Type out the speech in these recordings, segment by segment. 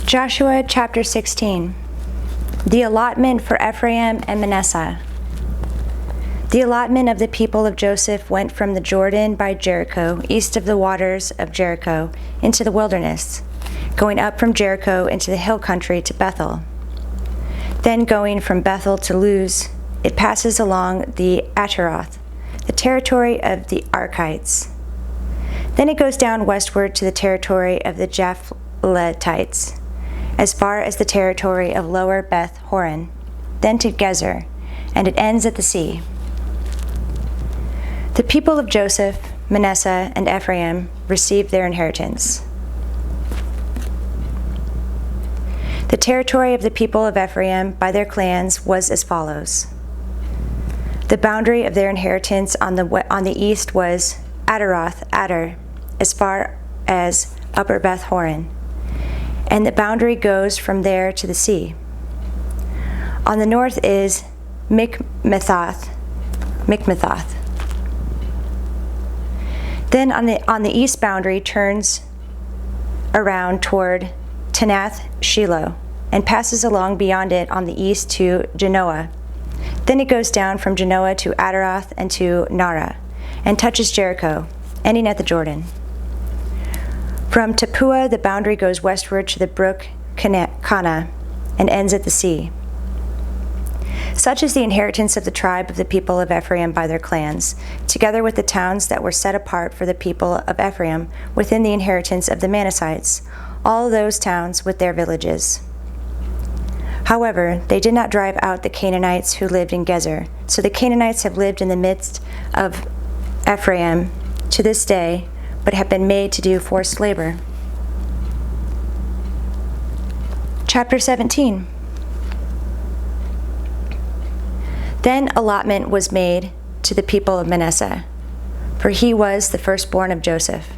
Joshua chapter 16. The allotment for Ephraim and Manasseh. The allotment of the people of Joseph went from the Jordan by Jericho, east of the waters of Jericho, into the wilderness, going up from Jericho into the hill country to Bethel. Then going from Bethel to Luz, it passes along the Ataroth, the territory of the Archites. Then it goes down westward to the territory of the Japhletites, as far as the territory of Lower Beth Horon, then to Gezer, and it ends at the sea. The people of Joseph, Manasseh, and Ephraim received their inheritance. The territory of the people of Ephraim by their clans was as follows. The boundary of their inheritance on the east was Ataroth, Adar, as far as Upper Beth Horon, and the boundary goes from there to the sea. On the north is Mikmethoth. Then on the east boundary turns around toward Tanath Shiloh and passes along beyond it on the east to Genoa. Then it goes down from Genoa to Ataroth and to Nara, and touches Jericho, ending at the Jordan. From Tappuah, the boundary goes westward to the brook Kana, and ends at the sea. Such is the inheritance of the tribe of the people of Ephraim by their clans, together with the towns that were set apart for the people of Ephraim within the inheritance of the Manassites, all those towns with their villages. However, they did not drive out the Canaanites who lived in Gezer, so the Canaanites have lived in the midst of Ephraim to this day, but have been made to do forced labor. Chapter 17. Then allotment was made to the people of Manasseh, for he was the firstborn of Joseph.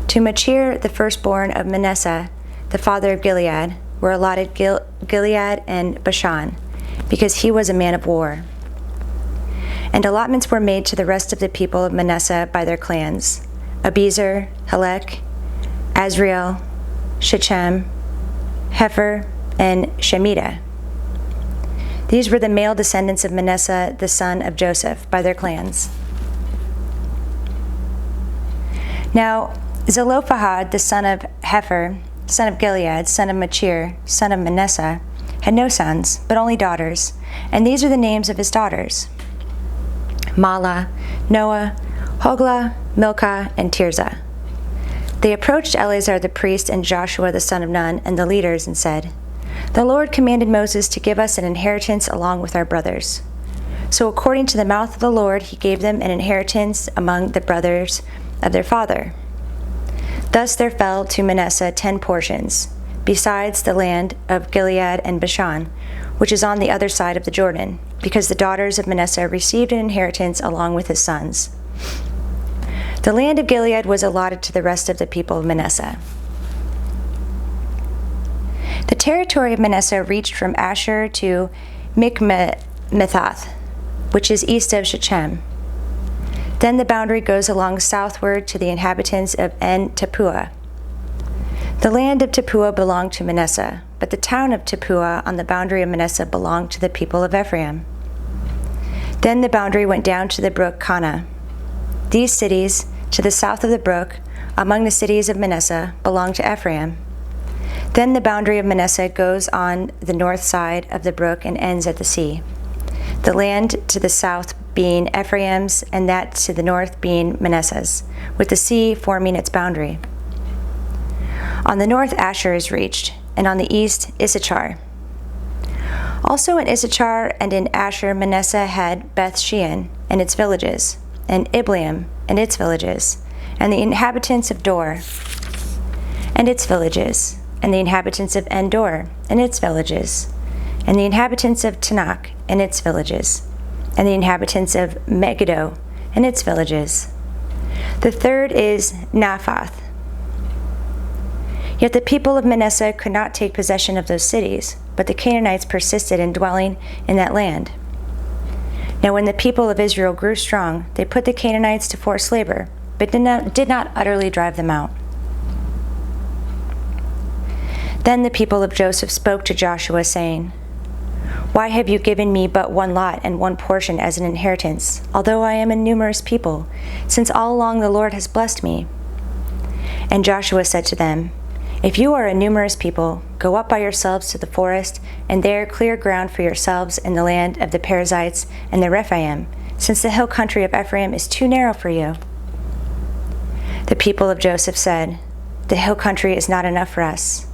To Machir, the firstborn of Manasseh, the father of Gilead, were allotted Gilead and Bashan, because he was a man of war. And allotments were made to the rest of the people of Manasseh by their clans: Abiezer, Helek, Azriel, Shechem, Hefer, and Shemida. These were the male descendants of Manasseh, the son of Joseph, by their clans. Now Zelophehad, the son of Hefer, son of Gilead, son of Machir, son of Manasseh, had no sons, but only daughters, and these are the names of his daughters: Mahlah, Noah, Hoglah, Milcah, and Tirzah. They approached Eleazar the priest and Joshua the son of Nun and the leaders and said, "The Lord commanded Moses to give us an inheritance along with our brothers." So according to the mouth of the Lord, he gave them an inheritance among the brothers of their father. Thus there fell to Manasseh 10 portions, besides the land of Gilead and Bashan, which is on the other side of the Jordan, because the daughters of Manasseh received an inheritance along with his sons. The land of Gilead was allotted to the rest of the people of Manasseh. The territory of Manasseh reached from Asher to Mikmethoth, which is east of Shechem. Then the boundary goes along southward to the inhabitants of En-Tappuah. The land of Tappuah belonged to Manasseh, but the town of Tappuah on the boundary of Manasseh belonged to the people of Ephraim. Then the boundary went down to the brook Kana. These cities, to the south of the brook, among the cities of Manasseh, belonged to Ephraim. Then the boundary of Manasseh goes on the north side of the brook and ends at the sea, the land to the south being Ephraim's, and that to the north being Manasseh's, with the sea forming its boundary. On the north Asher is reached, and on the east Issachar. Also in Issachar and in Asher Manasseh had Beth Shean and its villages, and Ibleam and its villages, and the inhabitants of Dor and its villages, and the inhabitants of Endor and its villages, and the inhabitants of Tanakh and its villages, and the inhabitants of Megiddo and its villages. The third is Naphath. Yet the people of Manasseh could not take possession of those cities, but the Canaanites persisted in dwelling in that land. Now when the people of Israel grew strong, they put the Canaanites to forced labor, but did not utterly drive them out. Then the people of Joseph spoke to Joshua, saying, "Why have you given me but one lot and one portion as an inheritance, although I am a numerous people, since all along the Lord has blessed me?" And Joshua said to them, "If you are a numerous people, go up by yourselves to the forest, and there clear ground for yourselves in the land of the Perizzites and the Rephaim, since the hill country of Ephraim is too narrow for you." The people of Joseph said, "The hill country is not enough for us.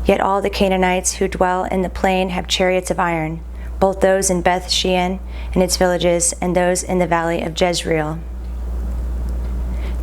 Yet all the Canaanites who dwell in the plain have chariots of iron, both those in Beth Shean and its villages, and those in the valley of Jezreel."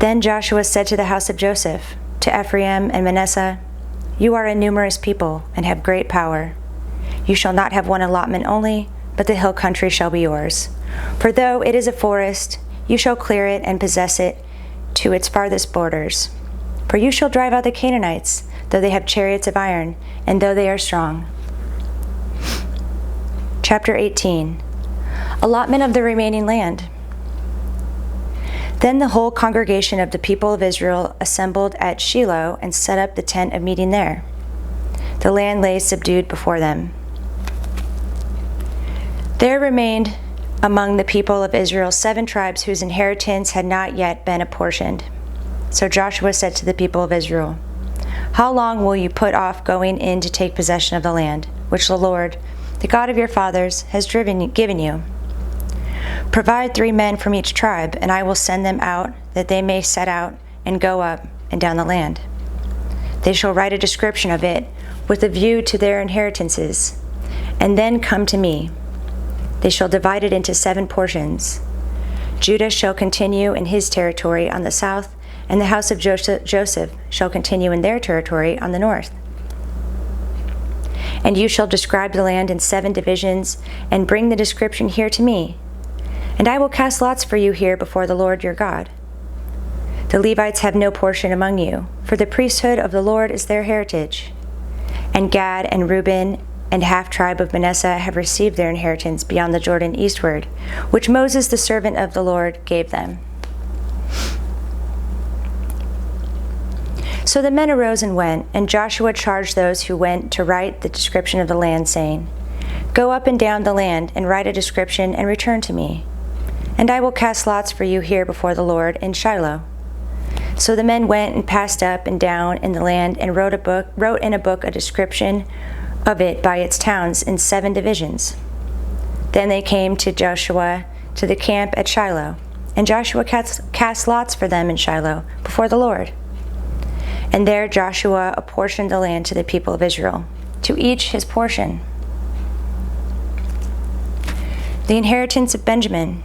Then Joshua said to the house of Joseph, to Ephraim and Manasseh, "You are a numerous people and have great power. You shall not have one allotment only, but the hill country shall be yours. For though it is a forest, you shall clear it and possess it to its farthest borders. For you shall drive out the Canaanites, though they have chariots of iron, and though they are strong." Chapter 18. Allotment of the remaining land. Then the whole congregation of the people of Israel assembled at Shiloh and set up the tent of meeting there. The land lay subdued before them. There remained among the people of Israel 7 tribes whose inheritance had not yet been apportioned. So Joshua said to the people of Israel, "How long will you put off going in to take possession of the land, which the Lord, the God of your fathers, has given you? Provide 3 men from each tribe, and I will send them out, that they may set out and go up and down the land. They shall write a description of it with a view to their inheritances, and then come to me. They shall divide it into 7 portions. Judah shall continue in his territory on the south, and the house of Joseph shall continue in their territory on the north. And you shall describe the land in 7 divisions, and bring the description here to me. And I will cast lots for you here before the Lord your God. The Levites have no portion among you, for the priesthood of the Lord is their heritage. And Gad and Reuben and half-tribe of Manasseh have received their inheritance beyond the Jordan eastward, which Moses the servant of the Lord gave them." So the men arose and went, and Joshua charged those who went to write the description of the land, saying, "Go up and down the land, and write a description, and return to me. And I will cast lots for you here before the Lord in Shiloh." So the men went and passed up and down in the land, and wrote in a book a description of it by its towns in 7 divisions. Then they came to Joshua to the camp at Shiloh, and Joshua cast lots for them in Shiloh before the Lord. And there Joshua apportioned the land to the people of Israel, to each his portion. The inheritance of Benjamin.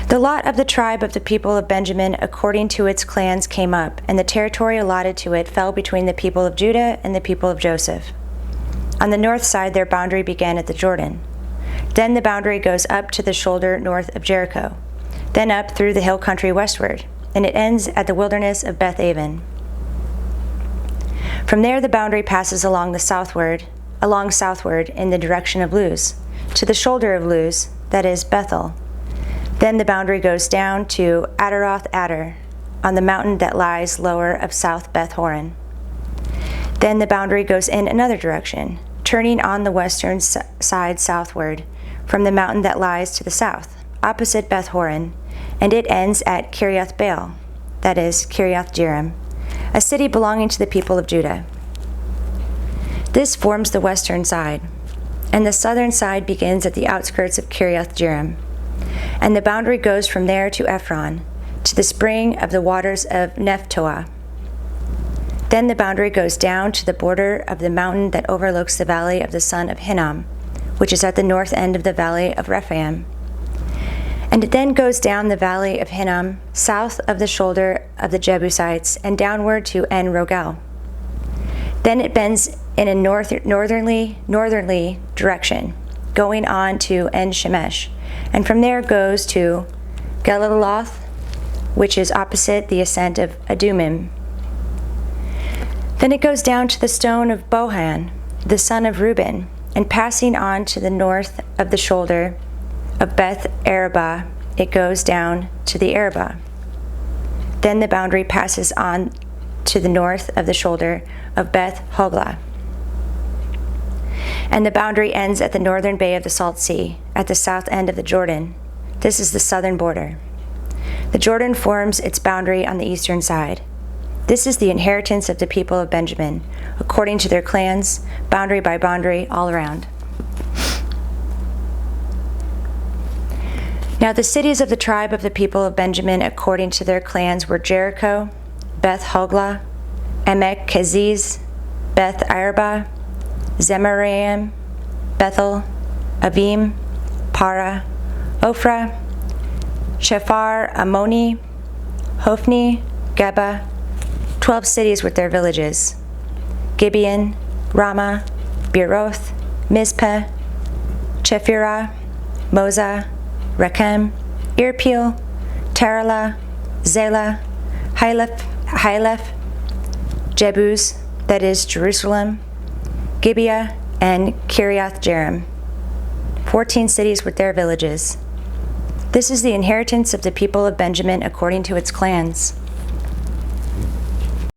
The lot of the tribe of the people of Benjamin according to its clans came up, and the territory allotted to it fell between the people of Judah and the people of Joseph. On the north side their boundary began at the Jordan. Then the boundary goes up to the shoulder north of Jericho, then up through the hill country westward, and it ends at the wilderness of Beth-aven. From there the boundary passes along southward in the direction of Luz, to the shoulder of Luz, that is Bethel. Then the boundary goes down to Adaroth-Adar, on the mountain that lies lower of South Beth-horon. Then the boundary goes in another direction, turning on the western side southward, from the mountain that lies to the south, opposite Beth-horon, and it ends at Kiriath-baal, that is Kiriath-jearim, a city belonging to the people of Judah. This forms the western side, and the southern side begins at the outskirts of Kiriath-jearim. And the boundary goes from there to Ephron, to the spring of the waters of Nephtoah. Then the boundary goes down to the border of the mountain that overlooks the valley of the son of Hinnom, which is at the north end of the valley of Rephaim. And it then goes down the valley of Hinnom, south of the shoulder of the Jebusites, and downward to En-Rogel. Then it bends in a northerly direction, going on to En-Shemesh, and from there goes to Geliloth, which is opposite the ascent of Adumim. Then it goes down to the stone of Bohan, the son of Reuben, and passing on to the north of the shoulder of Beth Arabah, it goes down to the Arabah. Then the boundary passes on to the north of the shoulder of Beth Hoglah. And the boundary ends at the northern bay of the Salt Sea, at the south end of the Jordan. This is the southern border. The Jordan forms its boundary on the eastern side. This is the inheritance of the people of Benjamin, according to their clans, boundary by boundary, all around. Now the cities of the tribe of the people of Benjamin, according to their clans, were Jericho, Beth Hoglah, Emek Keziz, Beth Arba, Zemaraim, Bethel, Avim, Para, Ophrah, Shephar, Ammoni, Hophni, Geba, 12 cities with their villages, Gibeon, Ramah, Beeroth, Mizpeh, Chephirah, Moza, Rechem, Irpeel, Tarala, Zelah, Haleph, Jebus, that is Jerusalem, Gibeah, and Kiriath Jearim, 14 cities with their villages. This is the inheritance of the people of Benjamin according to its clans.